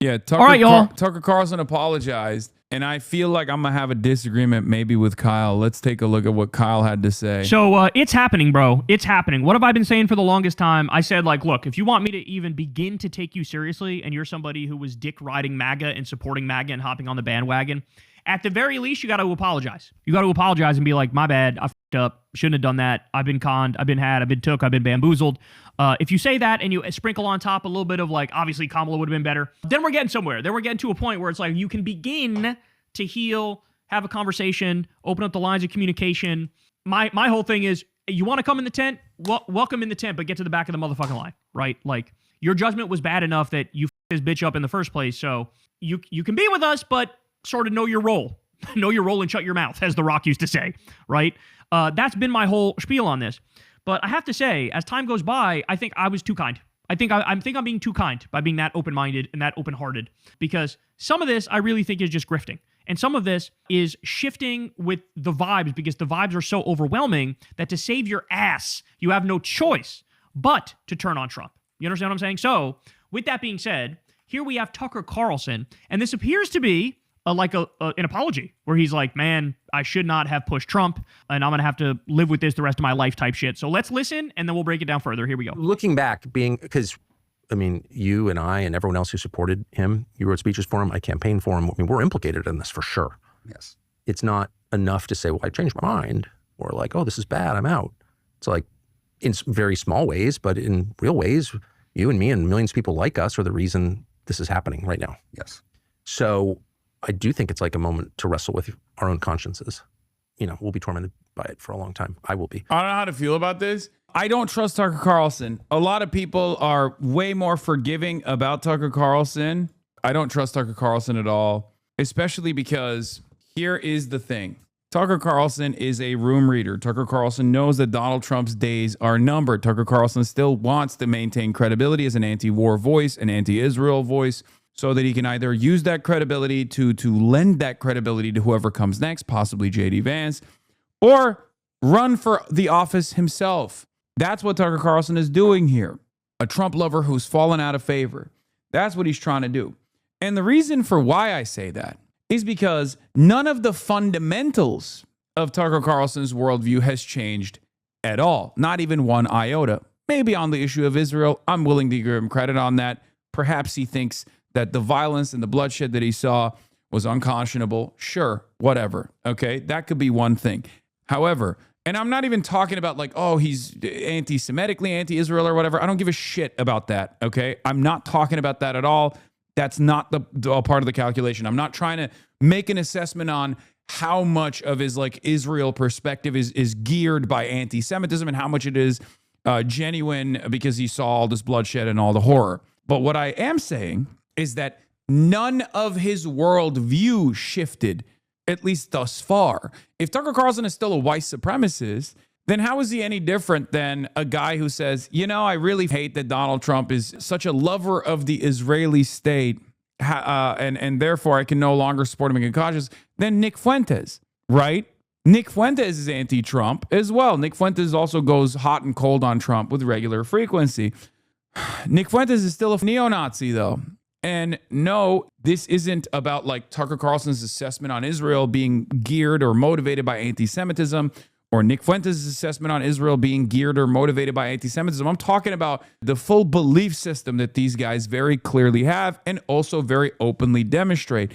Yeah, All right, y'all. Tucker Carlson apologized, and I feel like I'm going to have a disagreement maybe with Kyle. Let's take a look at what Kyle had to say. So it's happening, bro. It's happening. What have I been saying for the longest time? I said, like, look, if you want me to even begin to take you seriously and you're somebody who was dick riding MAGA and supporting MAGA and hopping on the bandwagon, at the very least, you got to apologize. You got to apologize and be like, my bad, I fucked up, shouldn't have done that, I've been conned, I've been had, I've been took, I've been bamboozled. If you say that and you sprinkle on top a little bit of like, obviously Kamala would have been better, then we're getting somewhere. Then we're getting to a point where it's like you can begin to heal, have a conversation, open up the lines of communication. My whole thing is, you want to come in the tent? Welcome in the tent, but get to the back of the motherfucking line, right? Like, your judgment was bad enough that you this bitch up in the first place, so you can be with us, but sort of know your role. Know your role and shut your mouth, as The Rock used to say, right? That's been my whole spiel on this. But I have to say, as time goes by, I think I was too kind. I think I'm being too kind by being that open-minded and that open-hearted, because some of this I really think is just grifting. And some of this is shifting with the vibes, because the vibes are so overwhelming that to save your ass, you have no choice but to turn on Trump. You understand what I'm saying? So, with that being said, here we have Tucker Carlson, and this appears to be an apology, where he's like, man, I should not have pushed Trump, and I'm going to have to live with this the rest of my life type shit. So let's listen, and then we'll break it down further. Here we go. Looking back, because, I mean, you and I and everyone else who supported him, you wrote speeches for him, I campaigned for him. I mean, we're implicated in this for sure. Yes. It's not enough to say, well, I changed my mind, or like, oh, this is bad, I'm out. It's like, in very small ways, but in real ways, you and me and millions of people like us are the reason this is happening right now. Yes. So I do think it's like a moment to wrestle with our own consciences. You know, we'll be tormented by it for a long time. I will be. I don't know how to feel about this. I don't trust Tucker Carlson. A lot of people are way more forgiving about Tucker Carlson. I don't trust Tucker Carlson at all, especially because here is the thing. Tucker Carlson is a room reader. Tucker Carlson knows that Donald Trump's days are numbered. Tucker Carlson still wants to maintain credibility as an anti-war voice, an anti-Israel voice, so that he can either use that credibility to lend that credibility to whoever comes next, possibly J.D. Vance, or run for the office himself. That's what Tucker Carlson is doing here. A Trump lover who's fallen out of favor. That's what he's trying to do. And the reason for why I say that is because none of the fundamentals of Tucker Carlson's worldview has changed at all. Not even one iota. Maybe on the issue of Israel, I'm willing to give him credit on that. Perhaps he thinks that the violence and the bloodshed that he saw was unconscionable. Sure, whatever. Okay, that could be one thing. However, and I'm not even talking about like, oh, he's anti-Semitically, anti-Israel or whatever. I don't give a shit about that, okay? I'm not talking about that at all. That's not the part of the calculation. I'm not trying to make an assessment on how much of his like Israel perspective is geared by anti-Semitism and how much it is genuine because he saw all this bloodshed and all the horror. But what I am saying is that none of his worldview shifted, at least thus far. If Tucker Carlson is still a white supremacist, then how is he any different than a guy who says, you know, I really hate that Donald Trump is such a lover of the Israeli state, and therefore I can no longer support him in good conscience, than Nick Fuentes, right? Nick Fuentes is anti-Trump as well. Nick Fuentes also goes hot and cold on Trump with regular frequency. Nick Fuentes is still a neo-Nazi, though. And no, this isn't about like Tucker Carlson's assessment on Israel being geared or motivated by anti-Semitism, or Nick Fuentes' assessment on Israel being geared or motivated by anti-Semitism. I'm talking about the full belief system that these guys very clearly have and also very openly demonstrate.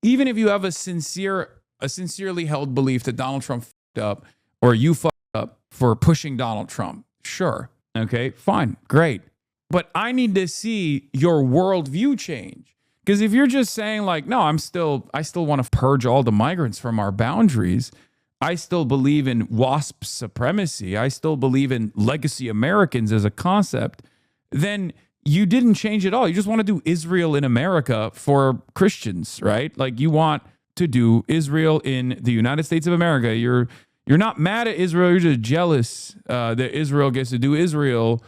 Even if you have a sincerely held belief that Donald Trump fucked up, or you fucked up for pushing Donald Trump, sure, okay, fine, great. But I need to see your worldview change. Because if you're just saying like, no, I still want to purge all the migrants from our boundaries. I still believe in WASP supremacy. I still believe in legacy Americans as a concept. Then you didn't change at all. You just want to do Israel in America for Christians, right? Like you want to do Israel in the United States of America. You're not mad at Israel. You're just jealous that Israel gets to do Israel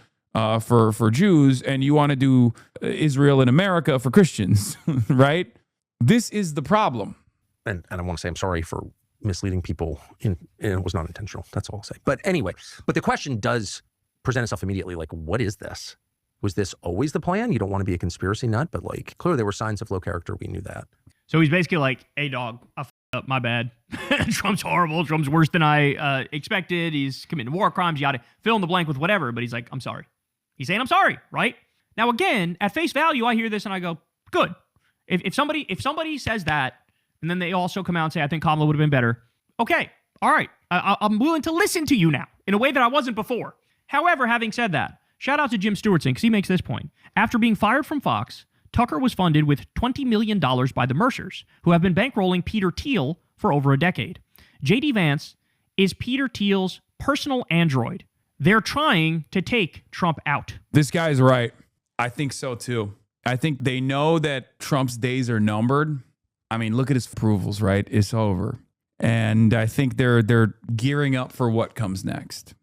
for Jews, and you want to do Israel in America for Christians, right? This is the problem. And I want to say I'm sorry for misleading people, and it was not intentional. That's all I'll say. But anyway, but the question does present itself immediately, like, what is this? Was this always the plan? You don't want to be a conspiracy nut, but like clearly there were signs of low character. We knew that. So he's basically like, hey, dog, I f***ed up, my bad. Trump's horrible. Trump's worse than I expected. He's committing war crimes. You got to fill in the blank with whatever. But he's like, I'm sorry. He's saying, I'm sorry, right? Now, again, at face value, I hear this and I go, good. If somebody says that, and then they also come out and say, I think Kamala would have been better. Okay, all right. I'm willing to listen to you now in a way that I wasn't before. However, having said that, shout out to Jim Stewartson because he makes this point. After being fired from Fox, Tucker was funded with $20 million by the Mercers, who have been bankrolling Peter Thiel for over a decade. J.D. Vance is Peter Thiel's personal android. They're trying to take Trump out. This guy's right. I think so too. I think they know that Trump's days are numbered. I mean, look at his approvals, right? It's over. And I think they're gearing up for what comes next.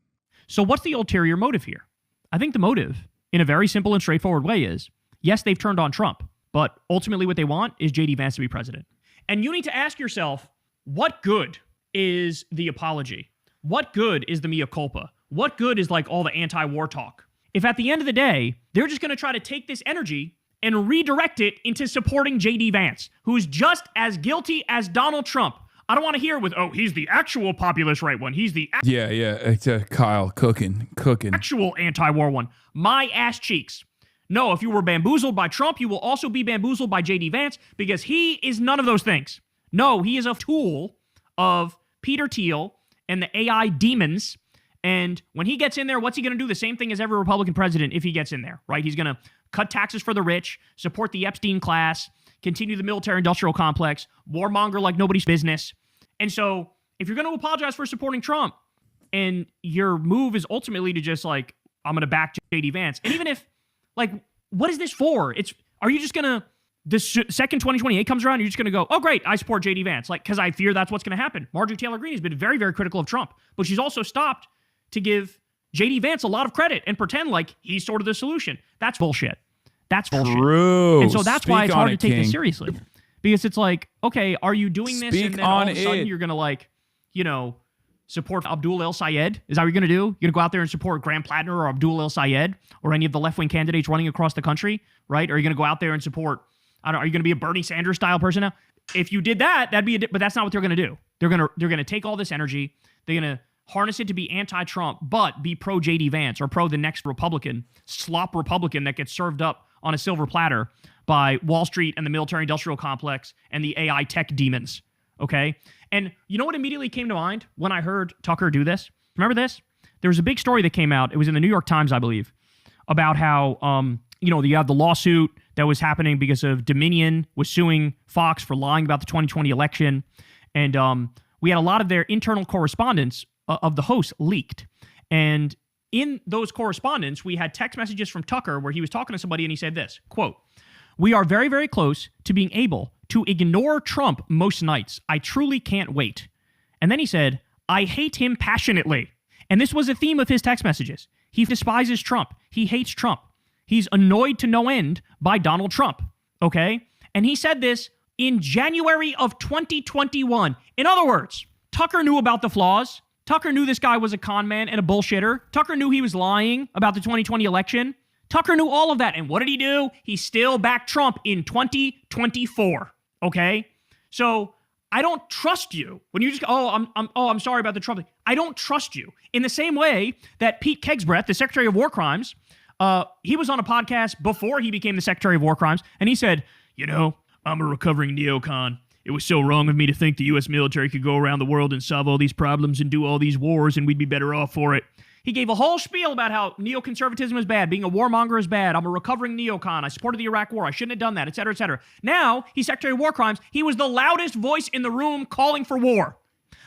So what's the ulterior motive here? I think the motive, in a very simple and straightforward way, is, yes, they've turned on Trump, but ultimately what they want is J.D. Vance to be president. And you need to ask yourself, what good is the apology? What good is the mea culpa? What good is like all the anti-war talk? If at the end of the day, they're just going to try to take this energy and redirect it into supporting J.D. Vance, who's just as guilty as Donald Trump. I don't want to hear with, oh, he's the actual populist right one. He's the Yeah. It's Kyle cooking. actual anti-war one. My ass cheeks. No, if you were bamboozled by Trump, you will also be bamboozled by J.D. Vance because he is none of those things. No, he is a tool of Peter Thiel and the AI demons. And when he gets in there, what's he going to do? The same thing as every Republican president if he gets in there, right? He's going to cut taxes for the rich, support the Epstein class, continue the military-industrial complex, warmonger like nobody's business. And so if you're going to apologize for supporting Trump and your move is ultimately to just like, I'm going to back J.D. Vance. And even if, like, what is this for? Are you just going to, the second 2028 comes around, you're just going to go, oh, great, I support J.D. Vance. Like, because I fear that's what's going to happen. Marjorie Taylor Greene has been very, very critical of Trump, but she's also stopped to give J.D. Vance a lot of credit and pretend like he's sort of the solution. That's bullshit. That's bullshit. True. And so that's why it's hard to take King. this seriously. Because it's like, okay, are you doing this Speak and then all of a sudden it. you're going to like, support Abdul El Sayed? Is that what you're going to do? You're going to go out there and support Graham Plattner or Abdul El Sayed or any of the left-wing candidates running across the country, right? Or are you going to go out there and support, I don't know, are you going to be a Bernie Sanders style person now? If you did that, that'd be but that's not what they're going to do. They're going to take all this energy, they're going to harness it to be anti-Trump, but be pro J.D. Vance or pro the next Republican, slop Republican that gets served up on a silver platter by Wall Street and the military-industrial complex and the AI tech demons, okay? And you know what immediately came to mind when I heard Tucker do this? Remember this? There was a big story that came out. It was in the New York Times, I believe, about how, you have the lawsuit that was happening because of Dominion was suing Fox for lying about the 2020 election. And we had a lot of their internal correspondence of the hosts leaked. And in those correspondence, we had text messages from Tucker where he was talking to somebody and he said this, quote, "We are very, very close to being able to ignore Trump most nights. I truly can't wait." And then he said, "I hate him passionately." And this was a theme of his text messages. He despises Trump. He hates Trump. He's annoyed to no end by Donald Trump, okay? And he said this in January of 2021. In other words, Tucker knew about the flaws. Tucker knew this guy was a con man and a bullshitter. Tucker knew he was lying about the 2020 election. Tucker knew all of that. And what did he do? He still backed Trump in 2024. Okay? So I don't trust you when you just go, I'm sorry about the Trump thing. I don't trust you. In the same way that Pete Kegsbreth, the Secretary of War Crimes, he was on a podcast before he became the Secretary of War Crimes, and he said, I'm a recovering neocon. It was so wrong of me to think the U.S. military could go around the world and solve all these problems and do all these wars and we'd be better off for it. He gave a whole spiel about how neoconservatism is bad, being a warmonger is bad, I'm a recovering neocon, I supported the Iraq War, I shouldn't have done that, et cetera, et cetera. Now, he's Secretary of War Crimes. He was the loudest voice in the room calling for war.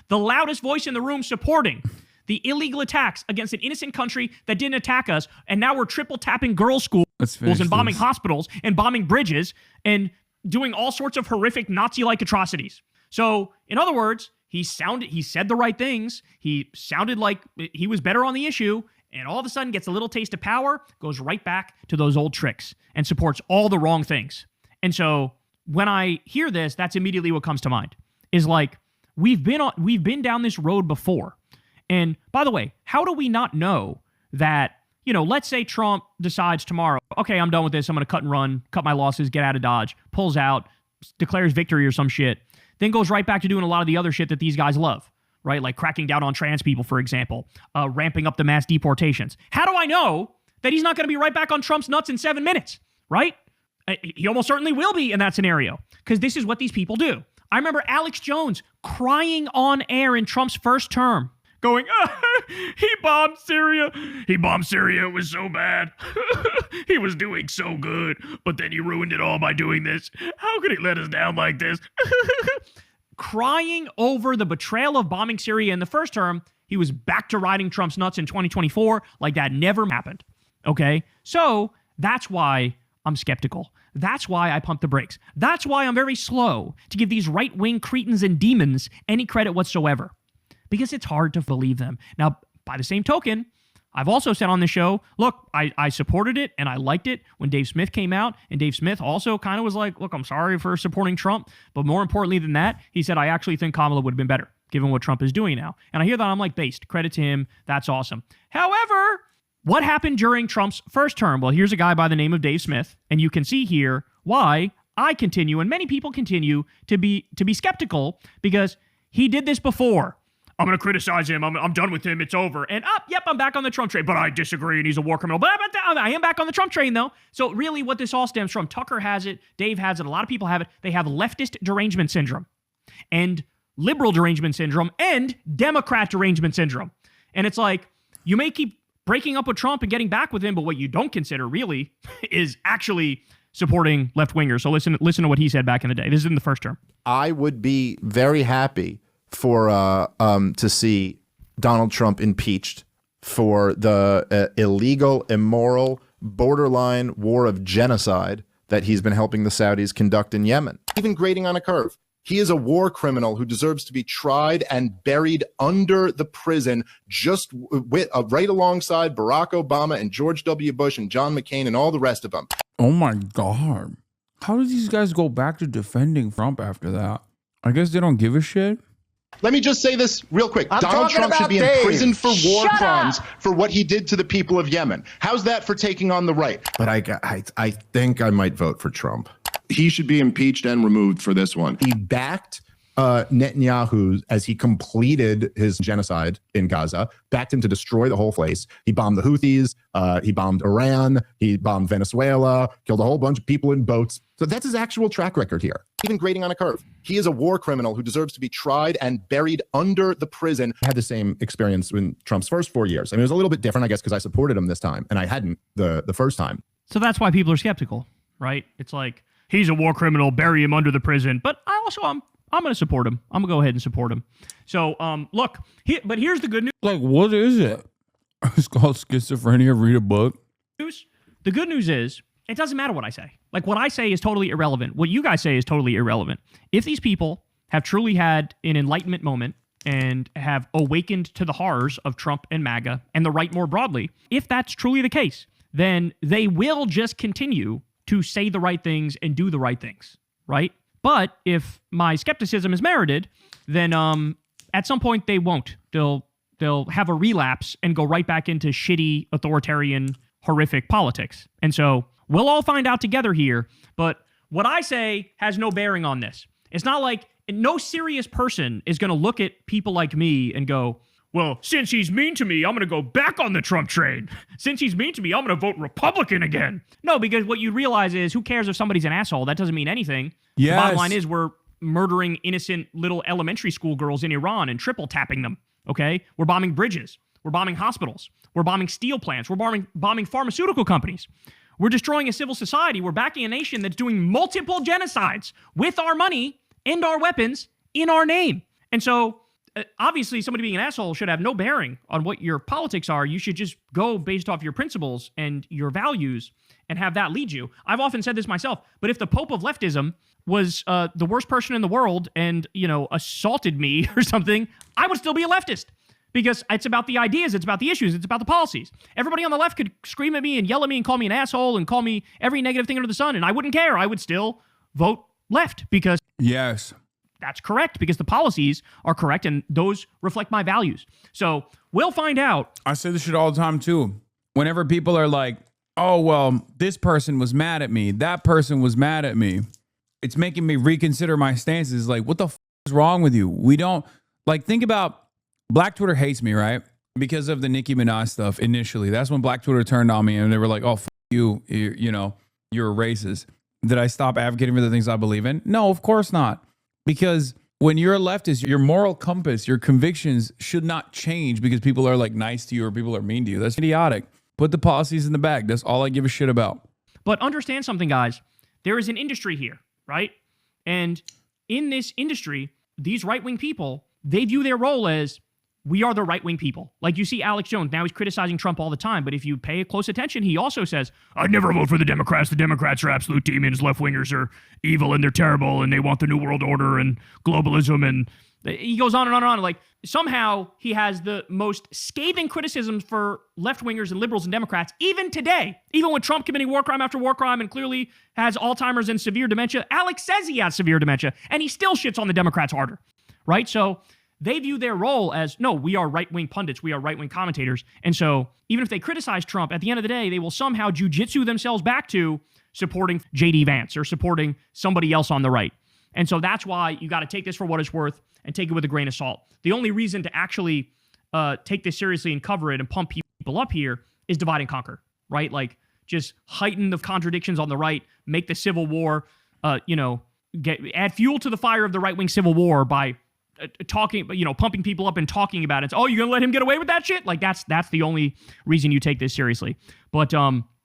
The loudest voice in the room supporting the illegal attacks against an innocent country that didn't attack us, and now we're triple tapping girls' schools and bombing hospitals and bombing bridges and doing all sorts of horrific Nazi-like atrocities. So, in other words, he said the right things. He sounded like he was better on the issue, and all of a sudden gets a little taste of power, goes right back to those old tricks, and supports all the wrong things. And so, when I hear this, that's immediately what comes to mind. Is like, we've been down this road before. And by the way, how do we not know that let's say Trump decides tomorrow, okay, I'm done with this. I'm going to cut and run, cut my losses, get out of Dodge, pulls out, declares victory or some shit, then goes right back to doing a lot of the other shit that these guys love, right? Like cracking down on trans people, for example, ramping up the mass deportations. How do I know that he's not going to be right back on Trump's nuts in 7 minutes, right? He almost certainly will be in that scenario, because this is what these people do. I remember Alex Jones crying on air in Trump's first term, going, he bombed Syria. He bombed Syria. It was so bad. He was doing so good, but then he ruined it all by doing this. How could he let us down like this? Crying over the betrayal of bombing Syria in the first term. He was back to riding Trump's nuts in 2024 like that never happened. Okay? So that's why I'm skeptical. That's why I pump the brakes. That's why I'm very slow to give these right-wing cretins and demons any credit whatsoever, because it's hard to believe them. Now, by the same token, I've also said on the show, look, I supported it and I liked it when Dave Smith came out, and Dave Smith also kind of was like, look, I'm sorry for supporting Trump, but more importantly than that, he said, I actually think Kamala would have been better given what Trump is doing now. And I hear that, I'm like, based. Credit to him. That's awesome. However, what happened during Trump's first term? Well, here's a guy by the name of Dave Smith, and you can see here why I continue, and many people continue to be skeptical, because he did this before. I'm going to criticize him. I'm done with him. It's over. And yep, I'm back on the Trump train, but I disagree, and he's a war criminal. But I am back on the Trump train, though. So really what this all stems from, Tucker has it, Dave has it, a lot of people have it. They have leftist derangement syndrome and liberal derangement syndrome and Democrat derangement syndrome. And it's like, you may keep breaking up with Trump and getting back with him, but what you don't consider really is actually supporting left-wingers. So listen to what he said back in the day. This is in the first term. I would be very happy for to see Donald Trump impeached for the illegal, immoral, borderline war of genocide that he's been helping the Saudis conduct in Yemen. Even grading on a curve. He is a war criminal who deserves to be tried and buried under the prison, just with, right alongside Barack Obama and George W. Bush and John McCain and all the rest of them. Oh my God. How did these guys go back to defending Trump after that? I guess they don't give a shit. Let me just say this real quick. Donald Trump should be in prison for war crimes for what he did to the people of Yemen. How's that for taking on the right? But I think I might vote for Trump. He should be impeached and removed for this one. He backed Netanyahu as he completed his genocide in Gaza, backed him to destroy the whole place. He bombed the Houthis, he bombed Iran, he bombed Venezuela, killed a whole bunch of people in boats. So that's his actual track record here. Even grading on a curve. He is a war criminal who deserves to be tried and buried under the prison. I had the same experience in Trump's first 4 years. I mean, it was a little bit different, I guess, because I supported him this time, and I hadn't the first time. So that's why people are skeptical, right? It's like, he's a war criminal, bury him under the prison. But I'm going to support him. I'm going to go ahead and support him. So, look, but here's the good news. Like, what is it? It's called schizophrenia. Read a book. The good news is, it doesn't matter what I say. Like, what I say is totally irrelevant. What you guys say is totally irrelevant. If these people have truly had an enlightenment moment and have awakened to the horrors of Trump and MAGA and the right more broadly, if that's truly the case, then they will just continue to say the right things and do the right things, right? But if my skepticism is merited, then at some point they won't. They'll have a relapse and go right back into shitty, authoritarian, horrific politics. And so we'll all find out together here. But what I say has no bearing on this. It's not like no serious person is going to look at people like me and go, well, since he's mean to me, I'm going to go back on the Trump train. Since he's mean to me, I'm going to vote Republican again. No, because what you realize is, who cares if somebody's an asshole? That doesn't mean anything. Yes. The bottom line is, we're murdering innocent little elementary school girls in Iran and triple tapping them, okay? We're bombing bridges. We're bombing hospitals. We're bombing steel plants. We're bombing pharmaceutical companies. We're destroying a civil society. We're backing a nation that's doing multiple genocides with our money and our weapons in our name. And so, obviously, somebody being an asshole should have no bearing on what your politics are. You should just go based off your principles and your values and have that lead you. I've often said this myself, but if the Pope of leftism was the worst person in the world and, assaulted me or something, I would still be a leftist, because it's about the ideas, it's about the issues, it's about the policies. Everybody on the left could scream at me and yell at me and call me an asshole and call me every negative thing under the sun, and I wouldn't care. I would still vote left, because yes, that's correct, because the policies are correct and those reflect my values. So we'll find out. I say this shit all the time too. whenever people are like, oh, well, this person was mad at me, that person was mad at me, it's making me reconsider my stances. Like, what the is wrong with you? We don't, like, think about Black Twitter hates me, right? Because of the Nicki Minaj stuff initially. That's when Black Twitter turned on me and they were like, oh, you're a racist. Did I stop advocating for the things I believe in? No, of course not. Because when you're a leftist, your moral compass, your convictions should not change because people are like nice to you or people are mean to you. That's idiotic. Put the policies in the bag. That's all I give a shit about. But understand something, guys. There is an industry here, right? And in this industry, these right-wing people, they view their role as, we are the right-wing people. Like you see Alex Jones, now he's criticizing Trump all the time, but if you pay close attention, he also says, I'd never vote for the Democrats. The Democrats are absolute demons. Left-wingers are evil and they're terrible and they want the New World Order and globalism. And he goes on and on and on. Like, somehow he has the most scathing criticisms for left-wingers and liberals and Democrats, even today. Even with Trump committing war crime after war crime and clearly has Alzheimer's and severe dementia, Alex says he has severe dementia, and he still shits on the Democrats harder, right? So they view their role as, no, we are right-wing pundits, we are right-wing commentators. And so even if they criticize Trump, at the end of the day, they will somehow jujitsu themselves back to supporting J.D. Vance or supporting somebody else on the right. And so that's why you got to take this for what it's worth and take it with a grain of salt. The only reason to actually take this seriously and cover it and pump people up here is divide and conquer, right? Like, just heighten the contradictions on the right, make the Civil War, add fuel to the fire of the right-wing Civil War by talking, pumping people up and talking about it. Oh, you're going to let him get away with that shit? Like, that's the only reason you take this seriously. But,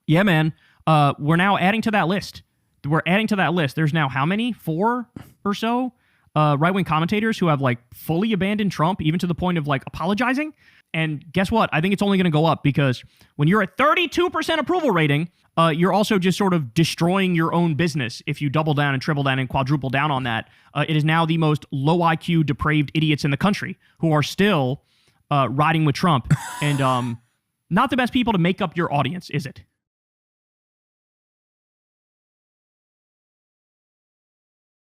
yeah, man, we're now adding to that list. There's now how many? 4 or so right-wing commentators who have, like, fully abandoned Trump, even to the point of, like, apologizing. And guess what? I think it's only going to go up because when you're at 32% approval rating, you're also just sort of destroying your own business if you double down and triple down and quadruple down on that. It is now the most low IQ, depraved idiots in the country who are still riding with Trump. And not the best people to make up your audience, is it?